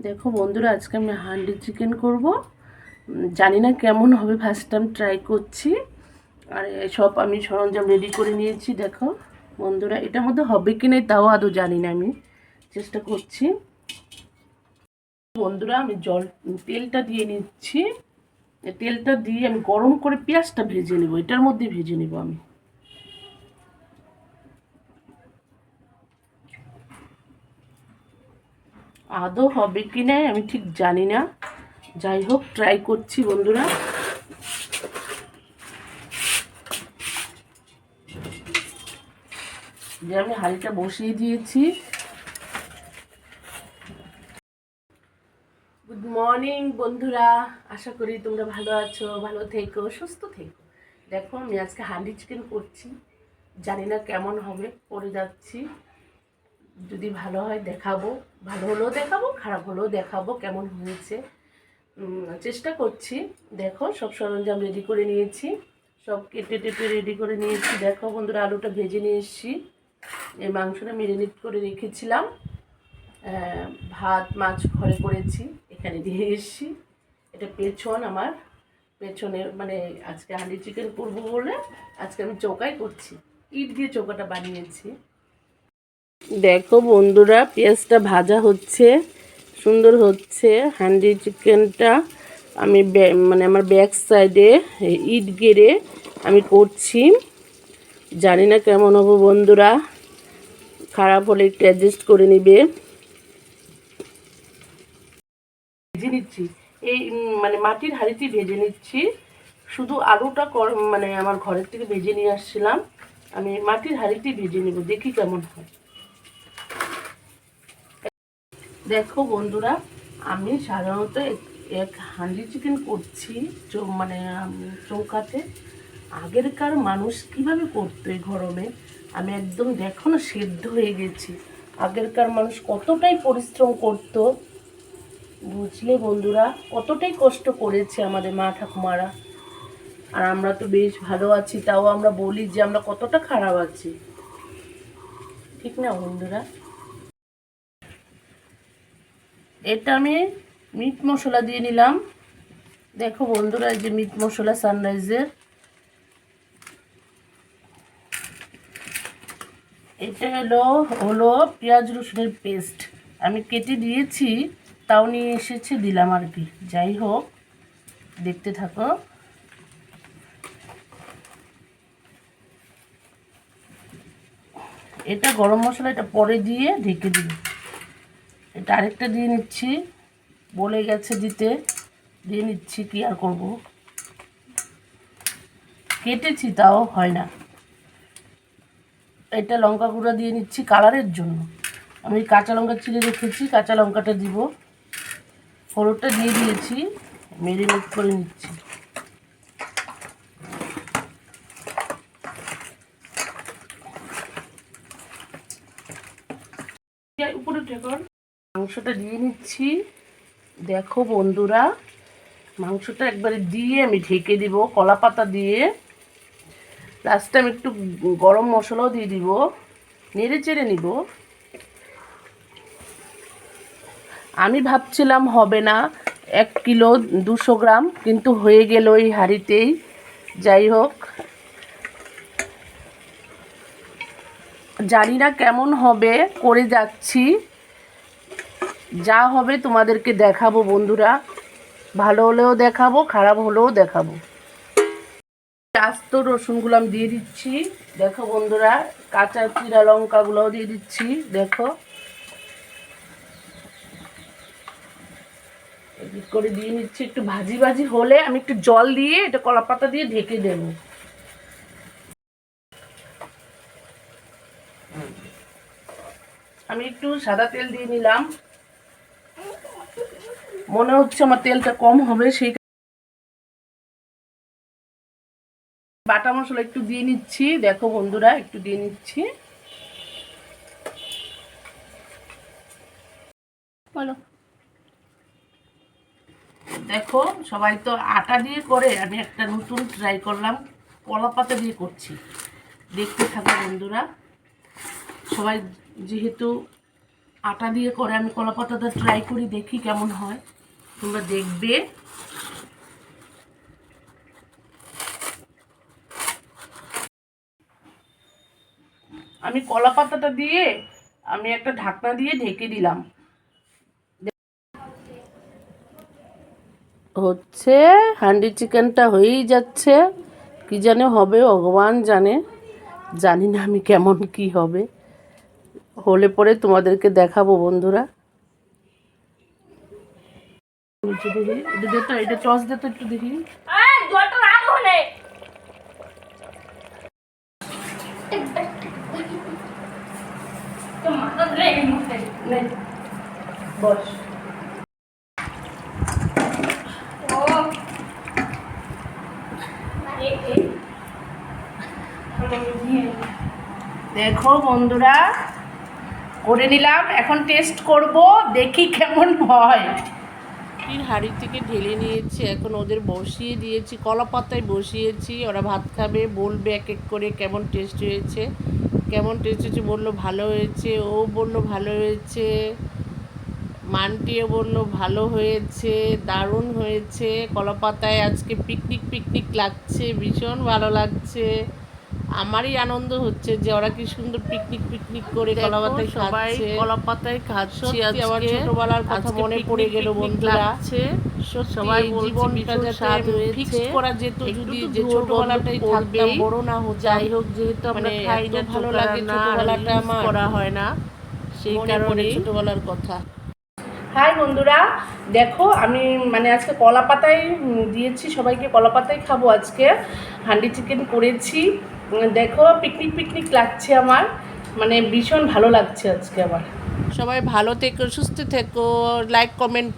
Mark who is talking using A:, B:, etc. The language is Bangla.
A: দেখো বন্ধুরা, আজকে আমি হান্ডি চিকেন করব। জানি না কেমন হবে, ফার্স্ট টাইম ট্রাই করছি। আর সব আমি সরঞ্জাম রেডি করে নিয়েছি। দেখো বন্ধুরা, এটার মধ্যে হবে কি না তাও আদৌ জানি না, আমি চেষ্টা করছি। বন্ধুরা, আমি তেলটা দিয়ে নিচ্ছি। তেলটা দিয়ে আমি গরম করে পেঁয়াজটা ভেজে নেব, এটার মধ্যে ভেজে নেব আমি। আদৌ হবে কি না আমি ঠিক জানি না, যাই হোক ট্রাই করছি বন্ধুরা। যে আমি হাঁড়িটা বসিয়ে দিয়েছি। গুড মর্নিং বন্ধুরা, আশা করি তোমরা ভালো আছো, ভালো থেকো, সুস্থ থেকো। দেখো আমি আজকে হান্ডি চিকেন করছি, জানি না কেমন হবে, করে যাচ্ছি। যদি ভালো হয় দেখাবো, ভালো হলেও দেখাবো, খারাপ হলেও দেখাবো কেমন হয়েছে। চেষ্টা করছি। দেখো সব সরঞ্জাম রেডি করে নিয়েছি, সব কেটে টেটে রেডি করে নিয়েছি। দেখো বন্ধুরা, আলুটা ভেজে নিয়ে এসেছি, এই মাংসটা ম্যারিনেট করে রেখেছিলাম। ভাত মাছ ঘরে করেছি, এখানে দিয়ে এসেছি। এটা পেছন আমার, পেছনে মানে আজকে হান্ডি চিকেন করবো বলে আজকে আমি চৌকাই করছি, ইট দিয়ে চৌকাটা বানিয়েছি। দেখো বন্ধুরা, পেঁয়াজটা ভাজা হচ্ছে, সুন্দর হচ্ছে হান্ডি চিকেনটা। আমি মানে আমার ব্যাক সাইডে ইট গেড়ে আমি করছি। জানি না কেমন হবো বন্ধুরা, খারাপ হলে একটু অ্যাডজাস্ট করে নিবে। ভেজে নিচ্ছি, এই মানে মাটির হাঁড়িতেই ভেজে নিচ্ছি। শুধু আলুটা মানে আমার ঘরের থেকে ভেজে নিয়ে আসছিলাম, আমি মাটির হাঁড়িতেই ভেজে নেব, দেখি কেমন হয়। দেখো বন্ধুরা, আমি সাধারণত এক হান্ডি চিকেন করছি মানে চৌকাতে। আগেরকার মানুষ কিভাবে করতো এই গরমে, আমি একদম দেখো না সেদ্ধ হয়ে গেছি। আগেরকার মানুষ কতটাই পরিশ্রম করতো, বুঝলে বন্ধুরা, কতটাই কষ্ট করেছে আমাদের মা ঠাকুমারা। আর আমরা তো বেশ ভালো আছি, তাও আমরা বলি যে আমরা কতটা খারাপ আছি, ঠিক না বন্ধুরা? এটা আমি মিট মশলা দিয়ে নিলাম। দেখো বন্ধুরা, এই যে মিট মশলা সানরাইজের, এটা হলো পেঁয়াজ রসুনের পেস্ট। আমি কেটে দিয়েছি, তাও নিয়ে এসেছি, দিলাম আর কি। যাই হোক, দেখতে থাকো। এটা গরম মশলা, এটা পরে দিয়ে ঢেকে দিই। এটা আরেকটা দিয়ে নিচ্ছি, বলে গেছে দিতে, দিয়ে নিচ্ছি, কি আর করব, কেটেছি তাও হয় না। এটা লঙ্কা গুঁড়া দিয়ে নিচ্ছি কালারের জন্য, আমি কাঁচা লঙ্কা চিড়ে রেখেছি, কাঁচা লঙ্কাটা দিব। হলুদটা দিয়ে দিয়েছি, ম্যারিনেট করে নিচ্ছি। উপরে মাংসটা দিয়ে নিচ্ছি। দেখো বন্ধুরা, মাংসটা একবারে দিয়ে আমি ঢেকে দিব কলা পাতা দিয়ে। লাস্টে আমি একটু গরম মশলাও দিয়ে দিব, নেড়ে চেড়ে নিব। আমি ভাবছিলাম হবে না, 1 কিলো 200 গ্রাম, কিন্তু হয়ে গেল এই হাঁড়িতেই। যাই হোক, জানি না কেমন হবে, করে যাচ্ছি। যা হবে তোমাদেরকে দেখাবো বন্ধুরা, ভালো হলেও দেখাবো, খারাপ হলেও দেখাবো। আস্ত রসুনগুলো আমি দিয়ে দিচ্ছি। দেখো বন্ধুরা, কাঁচা চিরা লঙ্কাগুলোও দিয়ে দিচ্ছি। দেখো এদিক করে দিয়ে নিচ্ছি, একটু ভাজি ভাজি হলে আমি একটু জল দিয়ে এটা কলা পাতা দিয়ে ঢেকে দেব। আমি একটু সাদা তেল দিয়ে নিলাম, মনে হচ্ছে আমার তেলটা কম হবে, সেই বাটা মশলা একটু দিয়ে নিচ্ছি। দেখো বন্ধুরা, একটু দিয়ে নিচ্ছি। বলো, দেখো সবাই তো আটা দিয়ে করে, আমি একটা নতুন ট্রাই করলাম, কলা পাতা দিয়ে করছি। দেখতে থাকো বন্ধুরা, সবাই যেহেতু আটা দিয়ে করে আমি কলা পাতাটা ট্রাই করি, দেখি কেমন হয়, তোমরা দেখবে। আমি কলা পাতাটা দিয়ে আমি একটা ঢাকনা দিয়ে ঢেকে দিলাম। হচ্ছে হান্ডি চিকেনটা হয়েই যাচ্ছে, কি জানে হবে ভগবান জানে, জানি না আমি কেমন কি হবে, হলে পরে তোমাদেরকে দেখাবো বন্ধুরা। এটা টস দে তো একটু দেখি। বস দেখো বন্ধুরা, করে নিলাম, এখন টেস্ট করব, দেখি কেমন হয়। হাঁড়ি থেকে ঢেলে নিয়েছি, এখন ওদের বসিয়ে দিয়েছি, কলা পাতায় বসিয়েছি, ওরা ভাত খাবে, বলবে এক এক করে কেমন টেস্ট হয়েছে। কেমন টেস্ট হয়েছে বললো ভালো হয়েছে, ও বললো ভালো হয়েছে, মানটিও বললো ভালো হয়েছে, দারুণ হয়েছে। কলা পাতায় আজকে পিকনিক পিকনিক লাগছে, ভীষণ ভালো লাগছে। আমারই আনন্দ হচ্ছে যে ওরা কি সুন্দর পিকনিক পিকনিক করে কলা পাতায় খাচ্ছে, কলা পাতায় খাচ্ছে। আমার ছোটবেলার কথা মনে পড়ে গেল বন্ধুরা। সবাই জীবনটা যাতে ফিক্স করা যেত, যদি যে ছোটবেলাটাই থাকতাম, বড় না হতো। যাই হোক, যেহেতু আমরা খাই না, ভালো লাগে ছোটবেলাটা আমার, করা হয় না, সেই কারণে ছোটবেলার কথা। হাই বন্ধুরা, দেখো আমি মানে আজকে কলা পাতায় দিয়েছি, সবাইকে কলা পাতায় খাবো আজকে, হান্ডি চিকেন করেছি। দেখো পিকনিক পিকনিক লাগছে আমার, মানে ভীষণ ভালো লাগছে আজকে আমার। সবাই ভালো থেকো, সুস্থ থেকো, লাইক কমেন্ট